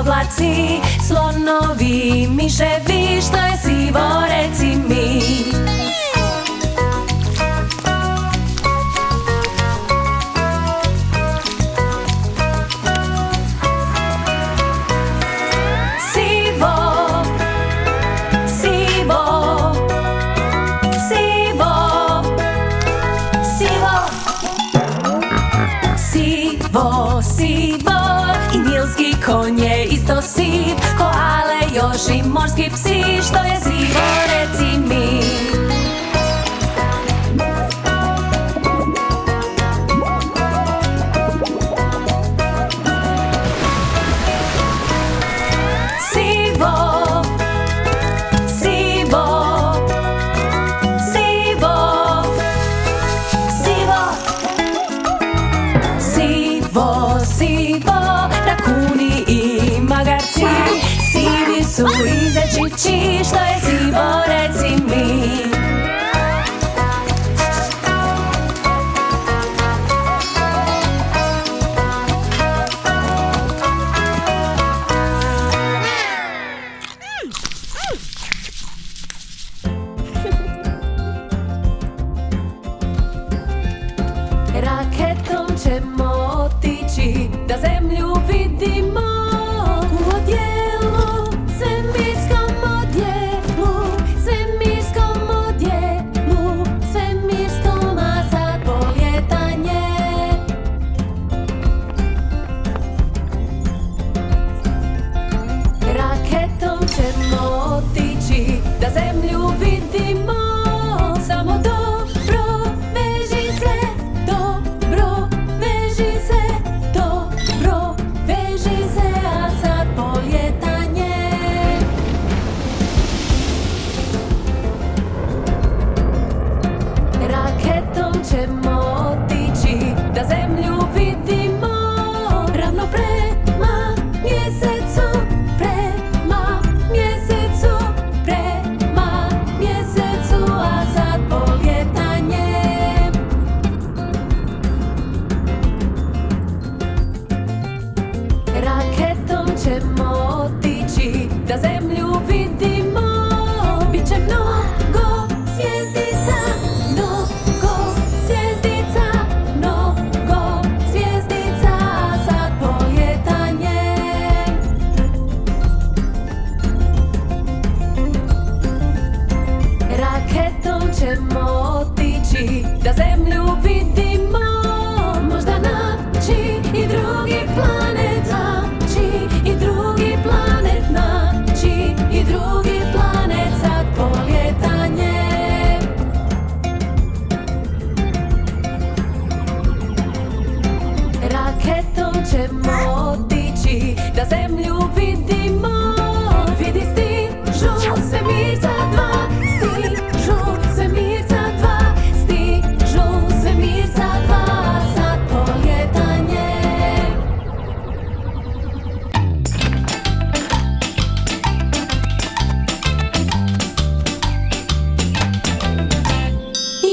oblaci, slonovi, miševi, što je sivo, reci mi. Sivo i nilski konj je isto siv, koale još i morski psi, što je sivo, reci mi. Sivo, rakuni i magarci, sivi su i zečići, što je sivo, reci mi. Raketom ćemo otići da zemlju vidimo u odjelu, svemirskom odjelu, svemirskom odjelu, svemirskom, a sad poljetanje. Raketom ćemo otići da zemlju vidimo, samo dobro veži se, dobro veži se, dobro veži se, a sad poljetanje. Raketom ćemo otići da zemlju vidimo, ravno prema mjesecu, prema mjesecu, prema mjesecu, a sad poljetanje. Raketom ćemo otići da zemlju vidimo, bit će mnogo zvjezdica, mnogo zvjezdica, mnogo zvjezdica, a sad poljetanje. Raketom ćemo otići da zemlju vidimo, možda naći i drugi planet, naći i drugi planet, naći i drugi planet, sad poljetanje. Raketom ćemo otići da zemlju vidimo, vidi stižu svemirca dva, stižu svemirca dva, stižu svemirca dva, a sad poljetanje.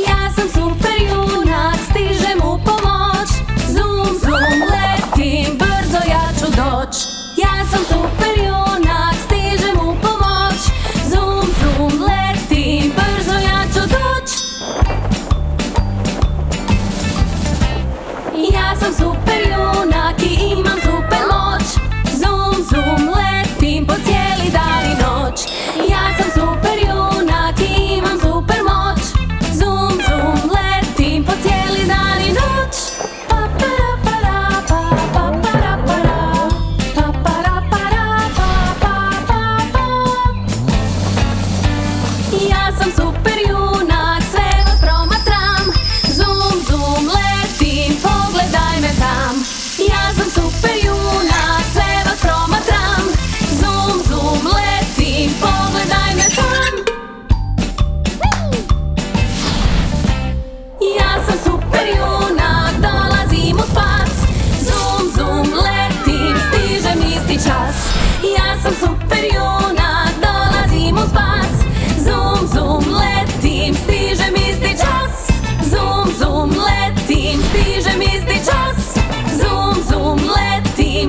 Ja sam super junak, stižem u pomoć, zum zum letim, brzo ja ću doć. Ja sam super junak, stižem u pomoć, zum zum letim, brzo ja ću doć. Ja sam super junak i imam super moć, zum zum letim po cijeli dan i noć. Ja sam super junak i imam super moć, zum zum letim po cijeli dan i noć. Pa para para pa pa para para, pa para para pa pa pa pa. Ja sam super junak, sve vas promatram, zum zum letim, pogledaj me sam. Ja sam super junak, sve vas promatram, zum zum letim, pogledaj me sam. Ja sam super junak, dolazim u spas, zum zum letim, stižem isti čas. Ja sam super junak, dolazim u spas, zum zum letim, stižem isti čas. Zum zum letim, stižem isti čas, zum zum letim.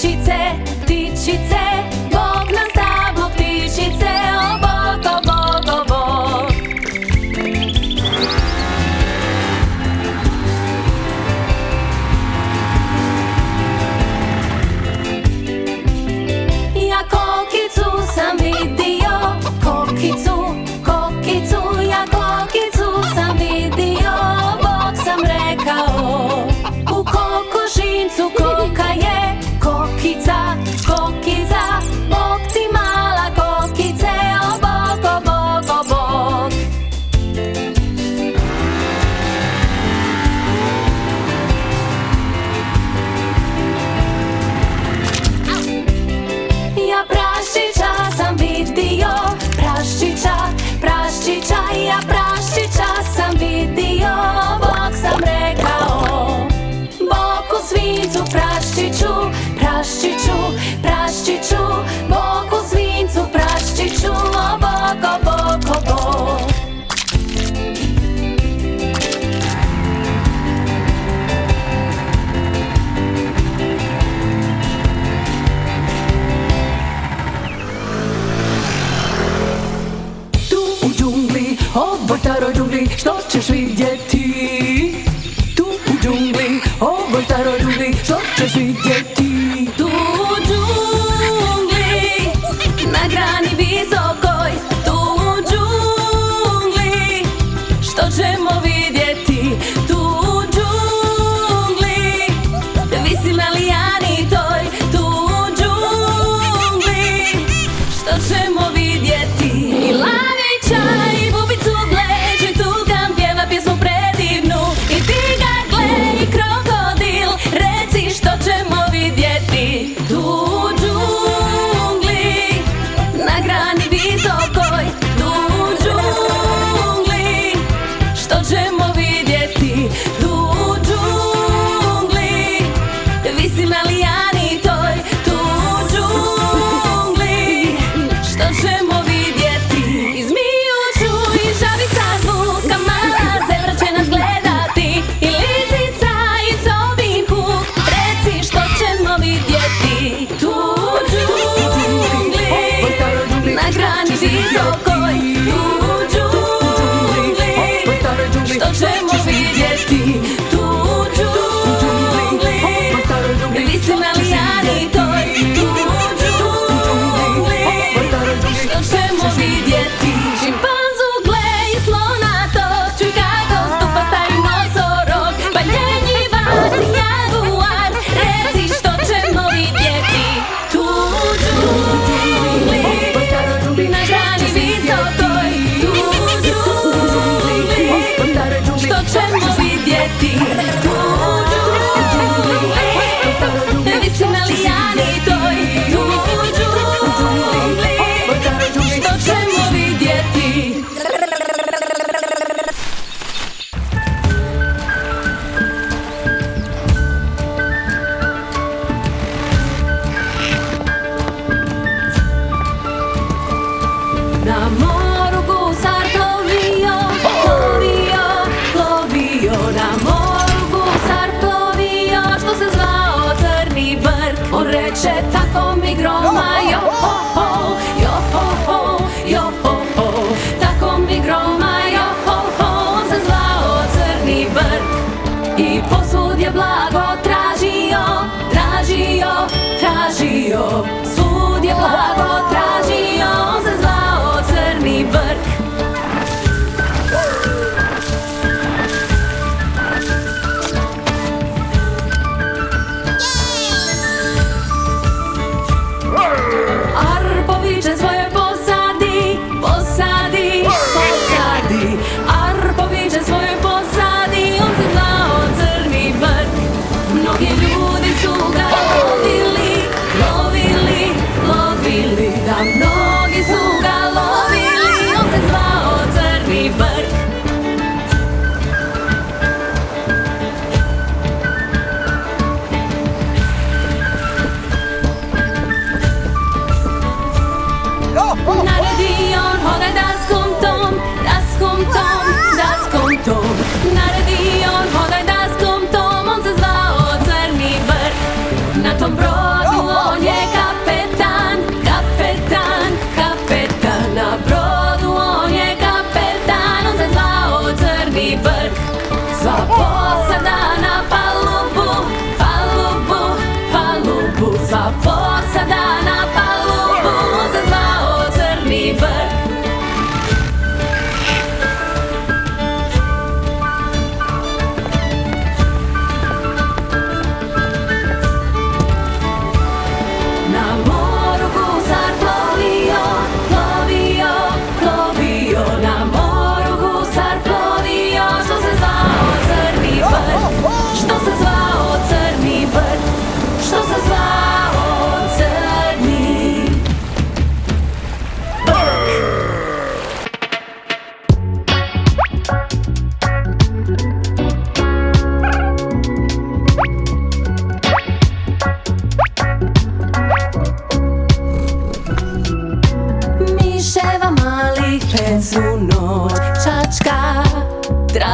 ptičice, ptičice, Bog nam stablo ptičice, o Bog, o Bog, o Bog. Ja kokicu sam vidio, kokicu, kokicu, ja kokicu sam vidio, Bog sam rekao. U kokošincu koka je, kokica, kokica, Bog ti mala kokice, o Bog, o Bog, o Bog. Ja praščića sam vidio, praščića, praščića, ja praščića sam vidio, Bog sam rekao. Boku svincu praščiću, praščiću, praščiću, Boku svincu praščiću, o Bog, o Bog, o Bog. Tu u džungli, ovoj staroj džungli, što ćeš vidjeti? Tu u džungli, ovoj staroj džungli, što ćeš vidjeti? Tu u džungli, na grani visokoj, tu u džungli, što ćemo vidjeti? Tu u džungli, visi na lijani toj, tu u džungli, što ćemo vidjeti? I lavića i bubicu bleži, tukan pjeva pjesmu predivnu, i ti ga glej, krokodil, reci što ćemo vidjeti? Tu u džungli, na grani visokoj, tu u džungli, što ćemo vidjeti? Tu u džungli, visi na lijani toj, tu u džungli, što ćemo vidjeti? I zmiju ću i žabica zvuka, mala zebra će nas gledati, i lisica i sobin huk, reci što ćemo vidjeti? Tu u džungli, na grani visokoj, tu u džungli, što ćemo vidjeti? Tu u džungli, visi na lijani toj, tu u džungli, što ćemo vidjeti? Šimpanzu glej, slona to, čuj kako stupa stari nosorog, pa ljenjivac i jaguar, reci što ćemo vidjeti? Tu u džungli, na grani visokoj, tu u džungli, što ćemo vidjeti? Tu u džungli, visi na lijani toj, tu u džungli, što ćemo vidjeti? Na moru gusar plovio, plovio, plovio, na moru gusar plovio, što se zvao Crni brk. On reče tako mi groma, jo ho ho, jo ho ho, jo ho ho, tako mi groma, jo ho ho, on se zvao Crni brk. I posvud je blago tražio, tražio, tražio, svud je blago tražio, on se zvao Crni brk.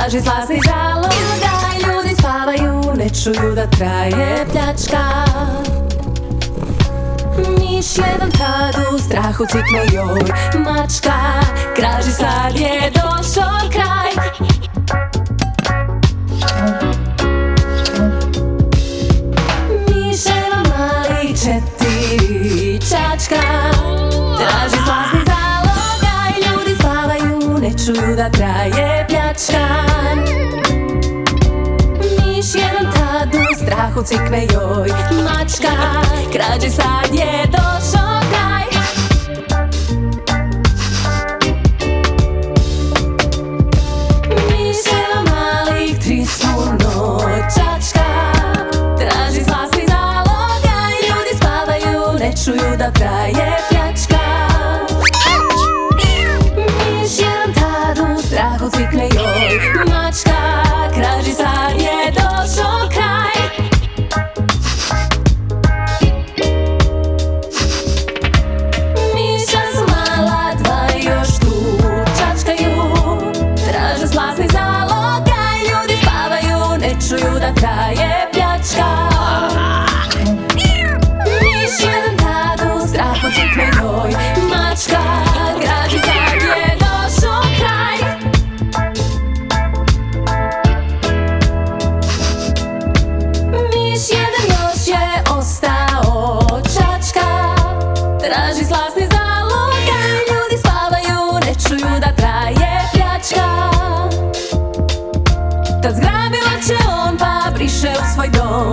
traži slasni zalogaj. Ljudi spavaju, ne čuju da traje pljačka. Miš jedan tad u strahu cikne joj mačka. Kraži sad je došao kraj. Miševa mali 4 čačka. Traži slasni zalogaj. Ljudi spavaju, ne čuju da traje pljačka. Miš jedan tad u strahu cikne joj mačka. Krađi sad je došao kraj. Miševa malih 3 su noćačka. Traži slasni zalogaj. Ljudi spavaju, ne čuju da traje pljačka. Miš jedan tad u strahu cikne joj mačka. Krađi sad je došao kraj. Miša su mala dva još tu čačkaju. Traže slasni zalogaj. Ljudi spavaju, ne čuju da traje pljačka. Miš jedan tad u strahu cikne joj mačka. Krađi sad je došao kraj. Miš jedan još je ostao čačka. Traži slasni zalogaj. Ljudi spavaju, ne čuju da traje pljačka. Tad zgrabila će on pa briše u svoj dom.